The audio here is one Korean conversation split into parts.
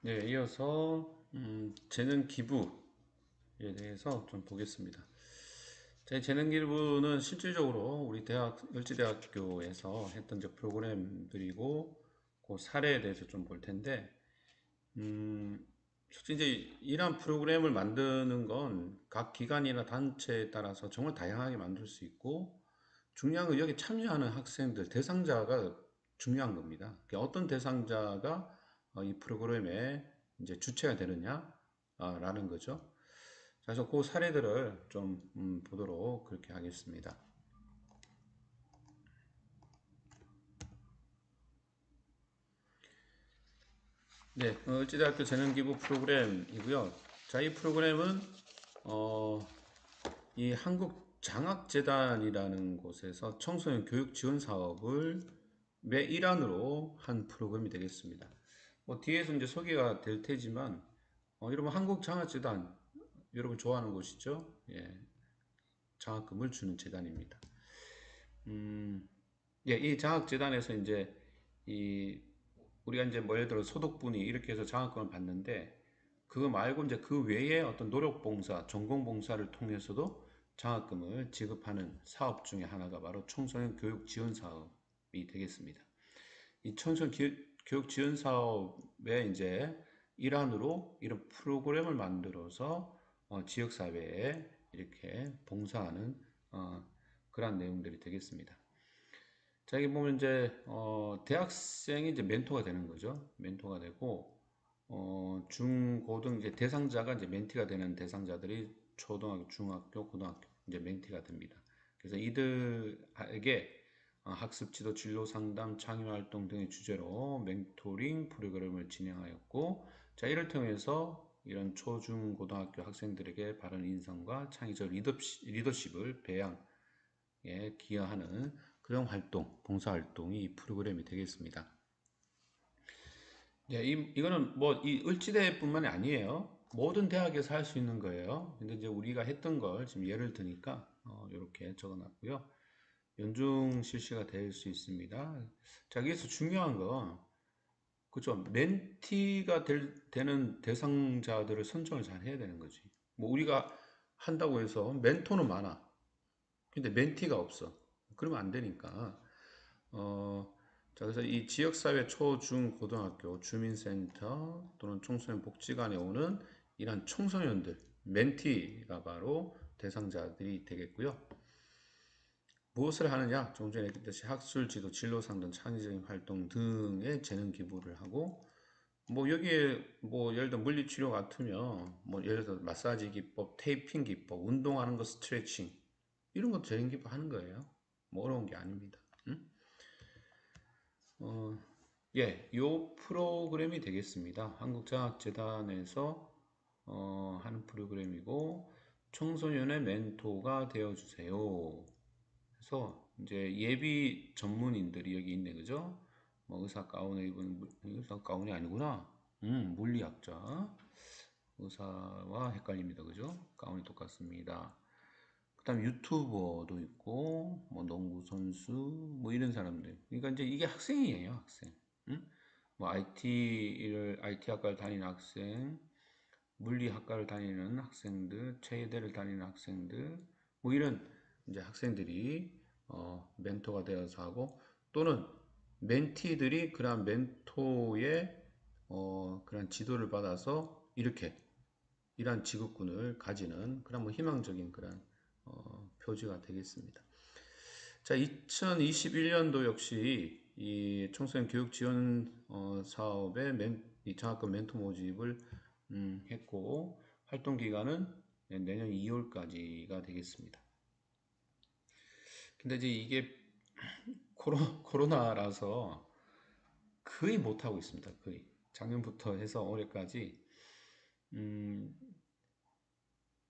네, 이어서 재능 기부에 대해서 좀 보겠습니다. 제 재능 기부는 실질적으로 우리 대학 을지대학교에서 했던 이제 프로그램들이고 그 사례에 대해서 좀 볼 텐데, 솔직히 이제 이러한 프로그램을 만드는 건 각 기관이나 단체에 따라서 정말 다양하게 만들 수 있고, 중요한 건 여기 참여하는 학생들, 대상자가 중요한 겁니다. 그러니까 어떤 대상자가 이 프로그램에 이제 주체가 되느냐라는 거죠. 그래서 그 사례들을 좀 보도록 그렇게 하겠습니다. 네, 을지대학교 재능기부 프로그램이고요. 자, 이 프로그램은 어, 이 한국장학재단이라는 곳에서 청소년 교육 지원 사업을 매 일환으로 한 프로그램이 되겠습니다. 뭐 뒤에서 이제 소개가 될 테지만 여러분 한국장학재단 여러분 좋아하는 곳이죠? 예, 장학금을 주는 재단입니다. 예, 이 장학재단에서 이제 이 우리가 이제 뭐 예를 들어 소득분이 이렇게 해서 장학금을 받는데 그거 말고 이제 그 외에 어떤 노력봉사, 전공봉사를 통해서도 장학금을 지급하는 사업 중에 하나가 바로 청소년 교육 지원 사업이 되겠습니다. 이 청소년 교육 지원 사업의 이제 일환으로 이런 프로그램을 만들어서 지역 사회에 이렇게 봉사하는 그런 내용들이 되겠습니다. 자, 여기 보면 이제 대학생이 이제 멘토가 되는 거죠. 멘토가 되고 중고등 이제 대상자가 이제 멘티가 되는 대상자들이 초등학교, 중학교, 고등학교 이제 멘티가 됩니다. 그래서 이들에게 학습 지도, 진로 상담, 창의 활동 등의 주제로 멘토링 프로그램을 진행하였고, 자, 이를 통해서 이런 초, 중, 고등학교 학생들에게 바른 인성과 창의적 리더십을 배양에 기여하는 그런 활동, 봉사 활동이 이 프로그램이 되겠습니다. 네, 이거는 뭐 이 을지대뿐만이 아니에요. 모든 대학에서 할 수 있는 거예요. 근데 이제 우리가 했던 걸 지금 예를 드니까 이렇게 적어놨고요. 연중 실시가 될 수 있습니다. 자, 여기서 중요한 건 그죠? 멘티가 되는 대상자들을 선정을 잘 해야 되는 거지. 뭐 우리가 한다고 해서 멘토는 많아. 근데 멘티가 없어. 그러면 안 되니까. 어, 자, 그래서 이 지역사회 초, 중, 고등학교, 주민센터 또는 청소년 복지관에 오는 이런 청소년들, 멘티가 바로 대상자들이 되겠고요. 무엇을 하느냐? 좀 전에 얘기했듯이 학술 지도, 진로 상담, 창의적인 활동 등의 재능 기부를 하고, 뭐 여기에 뭐 예를 들어 물리치료 같으면 뭐 예를 들어 마사지 기법, 테이핑 기법, 운동하는 거 스트레칭 이런 거 재능 기부하는 거예요. 뭐 어려운 게 아닙니다. 응? 어, 예, 요 프로그램이 되겠습니다. 한국장학재단에서 하는 프로그램이고 청소년의 멘토가 되어 주세요. 그래서 이제 예비 전문인들이 여기 있네, 그죠? 뭐 의사 가운을 입은 의사 가운이 아니구나. 물리학자 의사와 헷갈립니다, 그죠? 가운이 똑같습니다. 그다음 유튜버도 있고 뭐 농구 선수 뭐 이런 사람들. 그러니까 이제 이게 학생이에요, 학생. 응? 뭐 IT 학과를 다니는 학생, 물리학과를 다니는 학생들, 체대를 다니는 학생들, 뭐 이런 이제 학생들이 멘토가 되어서 하고 또는 멘티들이 그런 멘토의 그런 지도를 받아서 이렇게 이러한 직업군을 가지는 그런 뭐 희망적인 그런 표지가 되겠습니다. 자, 2021년도 역시 이 청소년 교육 지원 사업의 이 장학금 멘토 모집을 했고 활동 기간은 내년 2월까지가 되겠습니다. 근데 이제 이게 코로나라서 거의 못 하고 있습니다. 거의 작년부터 해서 올해까지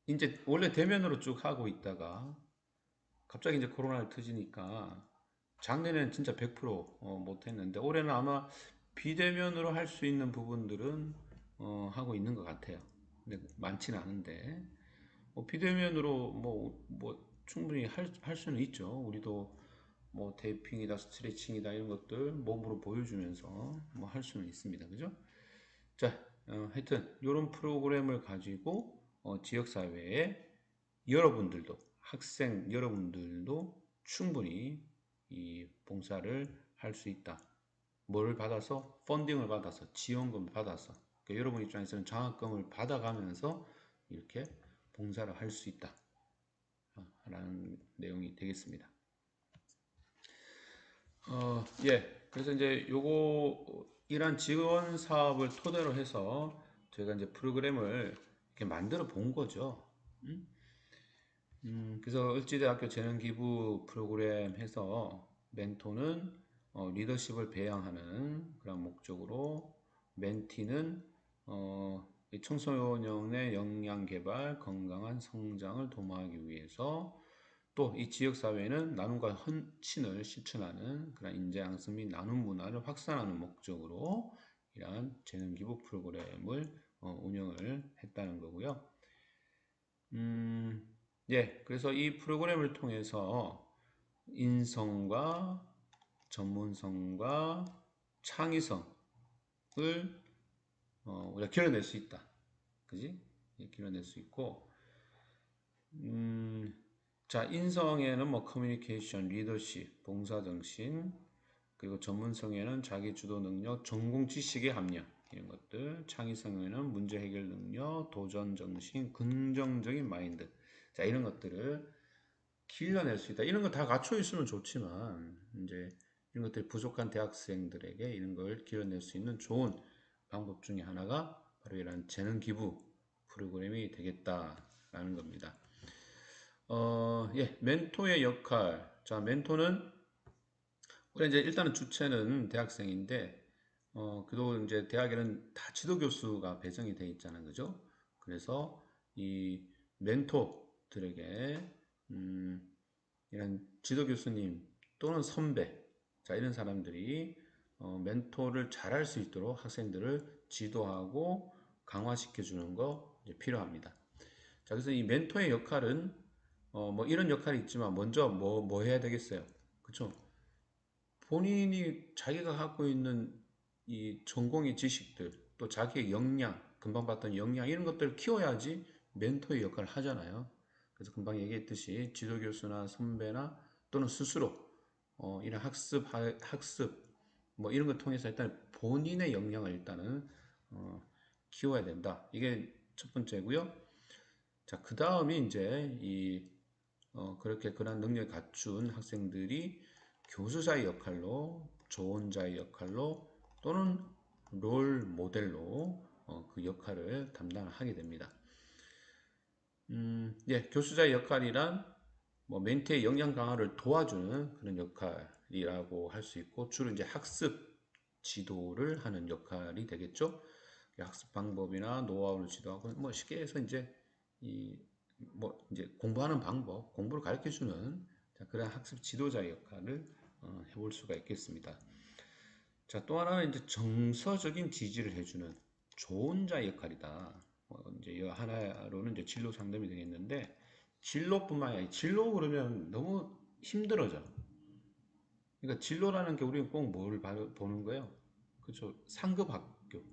이제 원래 대면으로 쭉 하고 있다가 갑자기 이제 코로나를 터지니까 작년에는 진짜 100% 못했는데 올해는 아마 비대면으로 할 수 있는 부분들은 하고 있는 것 같아요. 근데 많지는 않은데 비대면으로 뭐 충분히 할 수는 있죠. 우리도 뭐 테이핑이다, 스트레칭이다 이런 것들 몸으로 보여주면서 뭐 할 수는 있습니다. 그죠? 자, 하여튼 이런 프로그램을 가지고 지역사회에 여러분들도 학생 여러분들도 충분히 이 봉사를 할 수 있다. 뭐를 받아서 펀딩을 받아서 지원금을 받아서 그러니까 여러분 입장에서는 장학금을 받아가면서 이렇게 봉사를 할 수 있다. 라는 내용이 되겠습니다. 예. 그래서 이제 요거 이런 지원 사업을 토대로 해서 저희가 이제 프로그램을 이렇게 만들어 본 거죠. 그래서 을지대학교 재능기부 프로그램 해서 멘토는 리더십을 배양하는 그런 목적으로 멘티는 이 청소년의 역량 개발, 건강한 성장을 도모하기 위해서 또 이 지역사회는 나눔과 헌신을 실천하는 그런 인재 양성 및 나눔 문화를 확산하는 목적으로 이러한 재능기부 프로그램을 운영을 했다는 거고요. 예, 그래서 이 프로그램을 통해서 인성과 전문성과 창의성을 우리가 길러낼 수 있다. 그지? 예, 길러낼 수 있고, 자, 인성에는 뭐 커뮤니케이션, 리더십, 봉사정신, 그리고 전문성에는 자기주도 능력, 전공 지식의 함량 이런 것들, 창의성에는 문제 해결 능력, 도전 정신, 긍정적인 마인드, 자 이런 것들을 길러낼 수 있다. 이런 거 다 갖춰 있으면 좋지만 이제 이런 것들이 부족한 대학생들에게 이런 걸 길러낼 수 있는 좋은 방법 중에 하나가 바로 이런 재능 기부 프로그램이 되겠다라는 겁니다. 예, 멘토의 역할. 자, 멘토는 우리 이제 일단은 주체는 대학생인데, 그래도 이제 대학에는 다 지도 교수가 배정이 돼 있잖아요, 그죠? 그래서 이 멘토들에게 이런 지도 교수님 또는 선배, 자 이런 사람들이 멘토를 잘할 수 있도록 학생들을 지도하고 강화시켜 주는 거 이제 필요합니다. 자, 그래서 이 멘토의 역할은 뭐 이런 역할이 있지만 먼저 뭐 해야 되겠어요? 그쵸? 본인이 자기가 갖고 있는 이 전공의 지식들, 또 자기의 역량, 금방 봤던 역량 이런 것들을 키워야지 멘토의 역할을 하잖아요. 그래서 금방 얘기했듯이 지도교수나 선배나 또는 스스로 이런 학습 뭐 이런 걸 통해서 일단 본인의 역량을 일단은 키워야 된다. 이게 첫 번째고요. 자, 그 다음이 이제 그렇게 그런 능력을 갖춘 학생들이 교수자의 역할로, 조언자의 역할로 또는 롤 모델로 그 역할을 담당하게 됩니다. 예, 교수자의 역할이란 뭐 멘티의 역량 강화를 도와주는 그런 역할이라고 할 수 있고 주로 이제 학습 지도를 하는 역할이 되겠죠. 학습 방법이나 노하우를 지도하고 뭐 쉽게 해서 이제 이 뭐 이제 공부하는 방법, 공부를 가르쳐 주는 그런 학습 지도자의 역할을 해볼 수가 있겠습니다. 자, 또 하나는 이제 정서적인 지지를 해주는 조언자의 역할이다. 이제 이 하나로는 이제 진로 상담이 되겠는데 진로뿐만 아니라 진로 그러면 너무 힘들어져. 그러니까 진로라는 게 우리는 꼭 뭘 보는 거예요? 그렇죠. 상급 학교.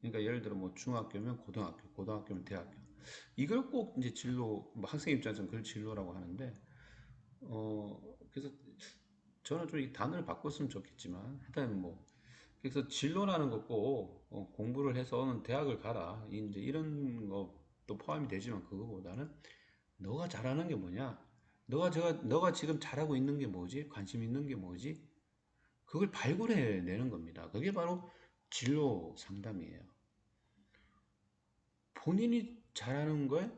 그러니까 예를 들어 뭐 중학교면 고등학교, 고등학교면 대학교. 이걸 꼭 이제 진로, 뭐 학생 입장에서는 그걸 진로라고 하는데, 그래서 저는 좀 이 단어를 바꿨으면 좋겠지만, 일단 뭐, 그래서 진로라는 거 꼭 공부를 해서는 대학을 가라. 이제 이런 것도 포함이 되지만 그거보다는 너가 잘하는 게 뭐냐? 너가 지금 잘하고 있는 게 뭐지? 관심 있는 게 뭐지? 그걸 발굴해 내는 겁니다. 그게 바로 진로 상담이에요. 본인이 잘하는 거에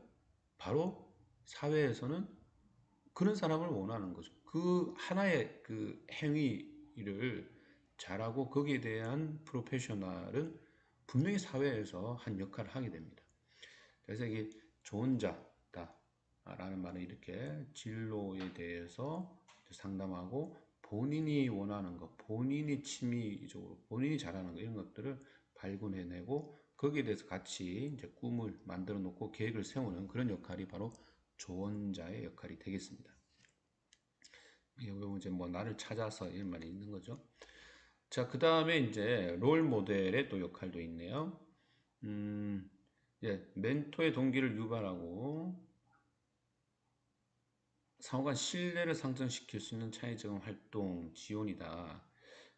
바로 사회에서는 그런 사람을 원하는 거죠. 그 하나의 그 행위를 잘하고 거기에 대한 프로페셔널은 분명히 사회에서 한 역할을 하게 됩니다. 그래서 이게 좋은 자다라는 말은 이렇게 진로에 대해서 상담하고 본인이 원하는 것, 본인이 취미적으로 본인이 잘하는 것 이런 것들을 발굴해내고 거기에 대해서 같이 이제 꿈을 만들어 놓고 계획을 세우는 그런 역할이 바로 조언자의 역할이 되겠습니다. 이게 이제 뭐 나를 찾아서 이런 말이 있는 거죠. 자, 그 다음에 이제 롤 모델의 또 역할도 있네요. 음, 예, 멘토의 동기를 유발하고 상호간 신뢰를 상승시킬 수 있는 창의적 활동 지원이다.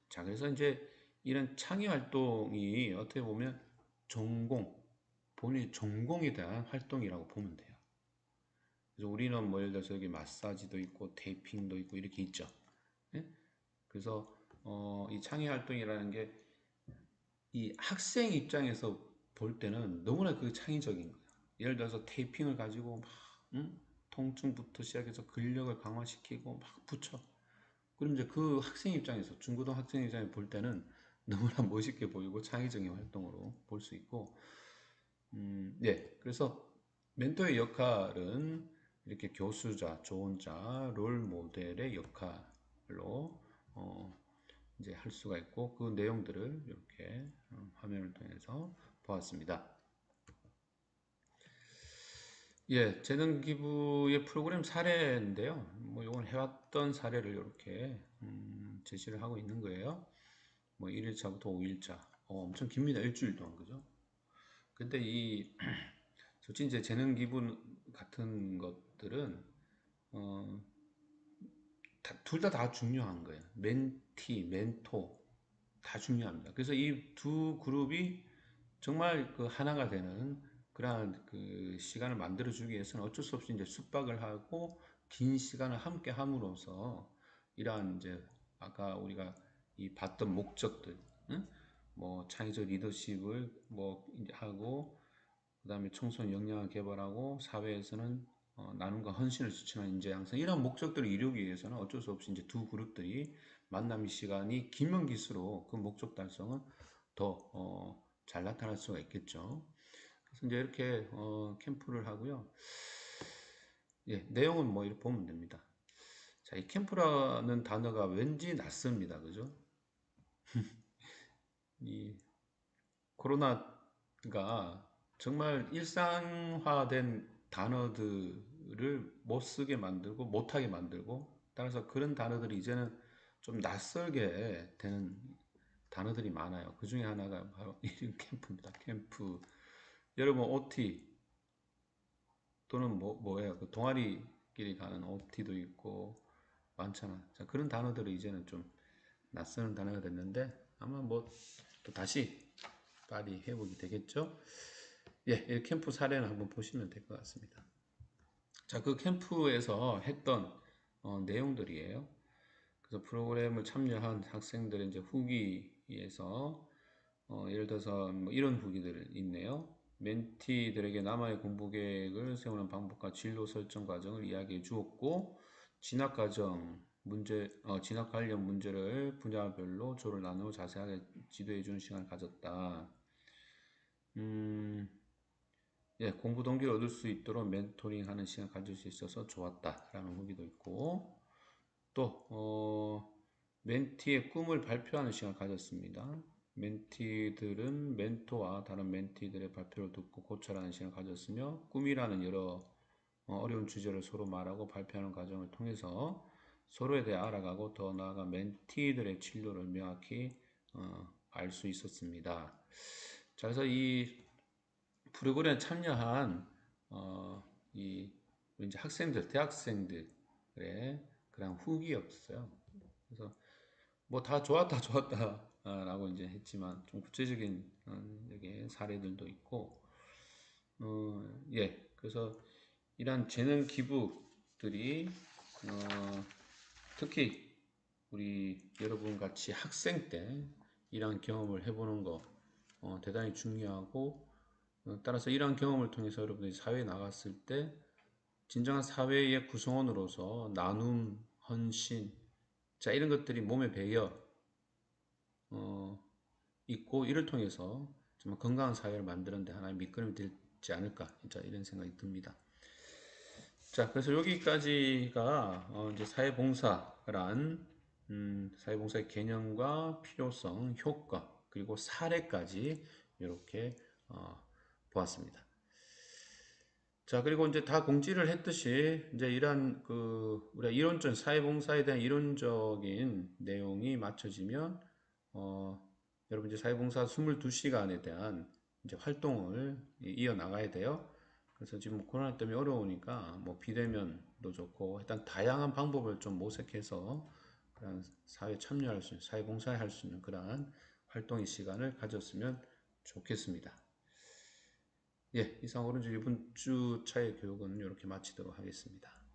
자, 그래서 이제 이런 창의 활동이 어떻게 보면 전공, 본인의 전공에 대한 활동이라고 보면 돼요. 그래서 우리는 뭐 예를 들어서 여기 마사지도 있고 테이핑도 있고 이렇게 있죠. 예? 그래서 이 창의 활동이라는 게 이 학생 입장에서 볼 때는 너무나 그 창의적인 거예요. 예를 들어서 테이핑을 가지고 막 통증부터 시작해서 근력을 강화시키고 막 붙여. 그럼 이제 그 학생 입장에서 중고등학생 입장에 볼 때는 너무나 멋있게 보이고 창의적인 활동으로 볼 수 있고, 예. 그래서 멘토의 역할은 이렇게 교수자, 조언자, 롤 모델의 역할로 이제 할 수가 있고 그 내용들을 이렇게 화면을 통해서 보았습니다. 예, 재능 기부의 프로그램 사례인데요. 뭐 이건 해왔던 사례를 이렇게 제시를 하고 있는 거예요. 뭐 1일차부터 5일차. 엄청 깁니다. 일주일 동안, 그죠? 근데 이 솔직히 이제 재능 기부 같은 것들은 어, 둘 다 중요한 거예요. 멘티, 멘토 다 중요합니다. 그래서 이 두 그룹이 정말 그 하나가 되는 그러한 그 시간을 만들어 주기 위해서는 어쩔 수 없이 이제 숙박을 하고 긴 시간을 함께 함으로써 이러한 이제 아까 우리가 이 봤던 목적들, 응? 뭐 창의적 리더십을 뭐 이제 하고 그다음에 청소년 역량을 개발하고 사회에서는 나눔과 헌신을 추천하는 인재 양성 이런 목적들을 이루기 위해서는 어쩔 수 없이 이제 두 그룹들이 만남의 시간이 길면 길수록 그 목적 달성은 더 잘 나타날 수가 있겠죠. 그래서 이제 이렇게 캠프를 하고요. 예, 내용은 뭐 이렇게 보면 됩니다. 자, 이 캠프라는 단어가 왠지 낯섭니다. 그죠? 이 코로나가 정말 일상화된 단어들을 못 쓰게 만들고 못하게 만들고 따라서 그런 단어들이 이제는 좀 낯설게 되는 단어들이 많아요. 그 중에 하나가 바로 이 캠프입니다. 캠프. 여러분 OT 또는 뭐예요? 그 동아리끼리 가는 OT도 있고 많잖아. 자, 그런 단어들이 이제는 좀 낯서는 단어가 됐는데 아마 뭐 또 다시 빨리 회복이 되겠죠? 예, 이 캠프 사례를 한번 보시면 될 것 같습니다. 자, 그 캠프에서 했던 내용들이에요. 그래서 프로그램을 참여한 학생들의 이제 후기에서 예를 들어서 뭐 이런 후기들 있네요. 멘티들에게 남아의 공부 계획을 세우는 방법과 진로 설정 과정을 이야기해 주었고 진학 과정 진학 관련 문제를 분야별로 조를 나누어 자세하게 지도해 주는 시간을 가졌다. 음, 예, 공부 동기를 얻을 수 있도록 멘토링 하는 시간 가질 수 있어서 좋았다라는 후기도 있고 또 멘티의 꿈을 발표하는 시간 가졌습니다. 멘티들은 멘토와 다른 멘티들의 발표를 듣고 고찰하는 시간을 가졌으며 꿈이라는 여러 어려운 주제를 서로 말하고 발표하는 과정을 통해서 서로에 대해 알아가고 더 나아가 멘티들의 진로를 명확히 알 수 있었습니다. 자, 그래서 이 프로그램에 참여한 이 이제 학생들, 대학생들의 그런 후기였어요. 그래서 뭐 다 좋았다 좋았다라고 이제 했지만 좀 구체적인 여기 사례들도 있고 예 그래서 이러한 재능 기부들이 특히 우리 여러분 같이 학생 때 이러한 경험을 해보는 거 대단히 중요하고 따라서 이러한 경험을 통해서 여러분들이 사회에 나갔을 때 진정한 사회의 구성원으로서 나눔, 헌신, 자 이런 것들이 몸에 배어 어, 있고 이를 통해서 정말 건강한 사회를 만드는 데 하나의 밑거름이 되지 않을까 자, 이런 생각이 듭니다. 자, 그래서 여기까지가 이제 사회봉사란 사회봉사의 개념과 필요성, 효과 그리고 사례까지 이렇게 보았습니다. 자, 그리고 이제 다 공지를 했듯이 이제 이러한 그 우리가 이론적 사회봉사에 대한 이론적인 내용이 맞춰지면 여러분 이제 사회봉사 22시간에 대한 이제 활동을 이어 나가야 돼요. 그래서 지금 코로나 때문에 어려우니까 뭐 비대면도 좋고 일단 다양한 방법을 좀 모색해서 그런 사회 참여할 수 있는, 사회 봉사할 수 있는 그러한 활동의 시간을 가졌으면 좋겠습니다. 예, 이상으로 이제 이번 주 차의 교육은 이렇게 마치도록 하겠습니다.